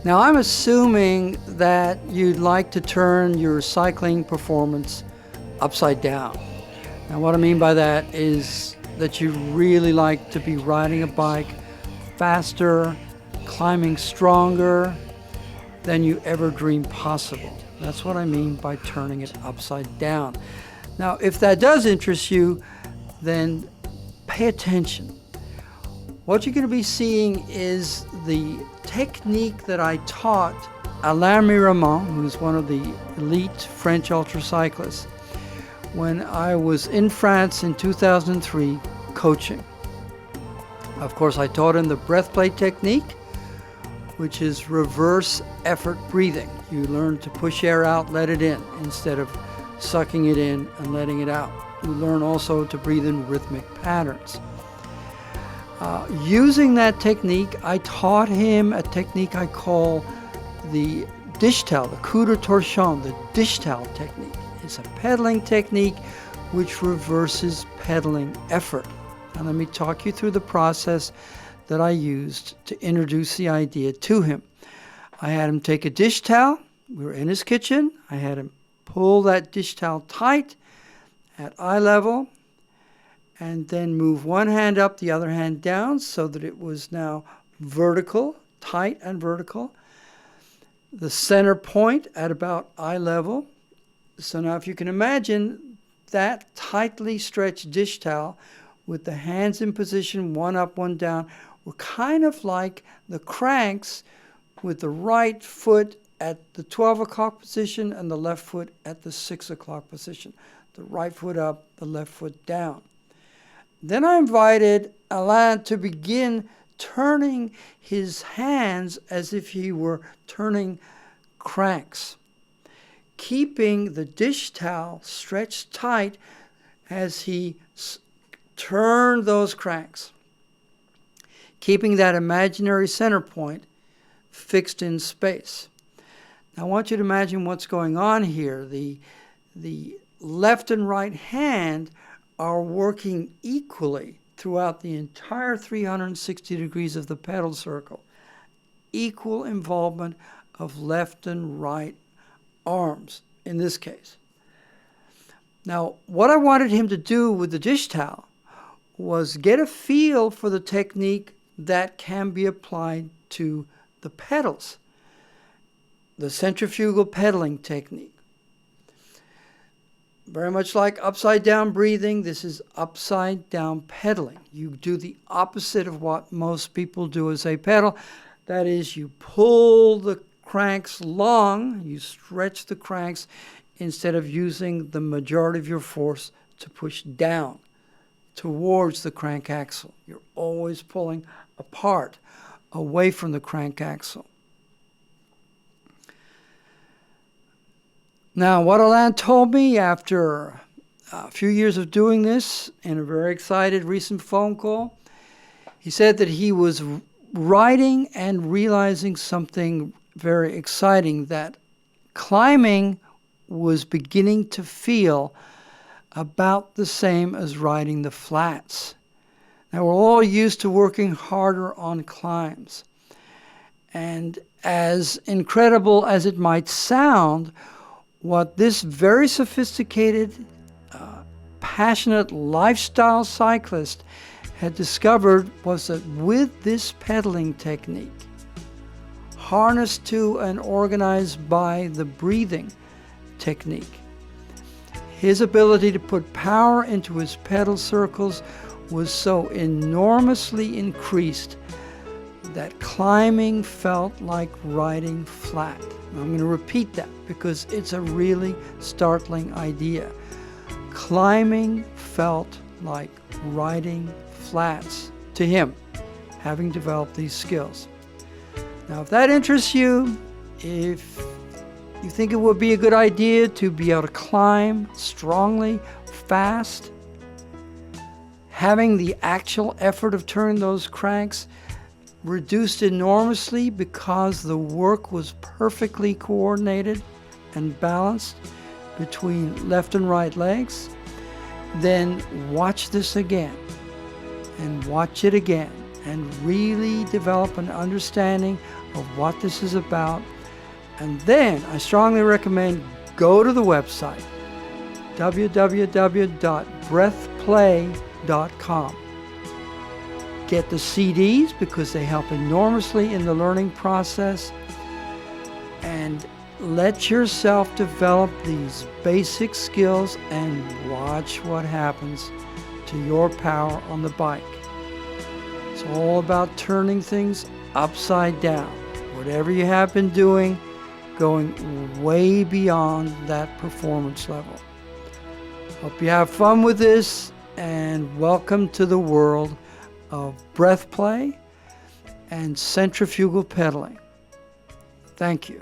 Now I'm assuming that you'd like to turn your cycling performance upside down. Now what I mean by that is that you really like to be riding a bike faster, climbing stronger than you ever dreamed possible. That's what I mean by turning it upside down. Now if that does interest you, then pay attention. What you're going to be seeing is the technique that I taught Alain Miramon, who's one of the elite French ultracyclists, when I was in France in 2003 coaching. Of course, I taught him the BreathPlay technique, which is reverse effort breathing. You learn to push air out, let it in, instead of sucking it in and letting it out. You learn also to breathe in rhythmic patterns. Using that technique, I taught him a technique I call the dish towel, the Coup de Torchon, the dish towel technique. It's a pedaling technique which reverses pedaling effort. And let me talk you through the process that I used to introduce the idea to him. I had him take a dish towel. We were in his kitchen. I had him pull that dish towel tight at eye level, and then move one hand up, the other hand down, so that it was now vertical, tight and vertical. The center point at about eye level. So now if you can imagine that tightly stretched dish towel with the hands in position, one up, one down, were kind of like the cranks with the right foot at the 12 o'clock position and the left foot at the 6 o'clock position. The right foot up, the left foot down. Then I invited Alain to begin turning his hands as if he were turning cranks, keeping the dish towel stretched tight as he turned those cranks, keeping that imaginary center point fixed in space. Now I want you to imagine what's going on here. The left and right hand are working equally throughout the entire 360 degrees of the pedal circle. Equal involvement of left and right arms in this case. Now, what I wanted him to do with the dish towel was get a feel for the technique that can be applied to the pedals, the centrifugal pedaling technique. Very much like upside down breathing, this is upside down pedaling. You do the opposite of what most people do as they pedal. That is, you pull the cranks long, you stretch the cranks instead of using the majority of your force to push down towards the crank axle. You're always pulling apart, away from the crank axle. Now, what Alain told me after a few years of doing this, in a very excited recent phone call, he said that he was riding and realizing something very exciting, that climbing was beginning to feel about the same as riding the flats. Now, we're all used to working harder on climbs. And as incredible as it might sound, what this very sophisticated, passionate lifestyle cyclist had discovered was that with this pedaling technique, harnessed to and organized by the breathing technique, his ability to put power into his pedal circles was so enormously increased that climbing felt like riding flat. I'm going to repeat that because it's a really startling idea. Climbing felt like riding flats to him, having developed these skills. Now, if that interests you, if you think it would be a good idea to be able to climb strongly, fast, having the actual effort of turning those cranks reduced enormously because the work was perfectly coordinated and balanced between left and right legs, then watch this again and watch it again and really develop an understanding of what this is about. And then I strongly recommend go to the website, www.breathplay.com. Get the CDs because they help enormously in the learning process, and let yourself develop these basic skills and watch what happens to your power on the bike. It's all about turning things upside down. Whatever you have been doing, going way beyond that performance level. Hope you have fun with this, and welcome to the world of BreathPlay and centrifugal pedaling. Thank you.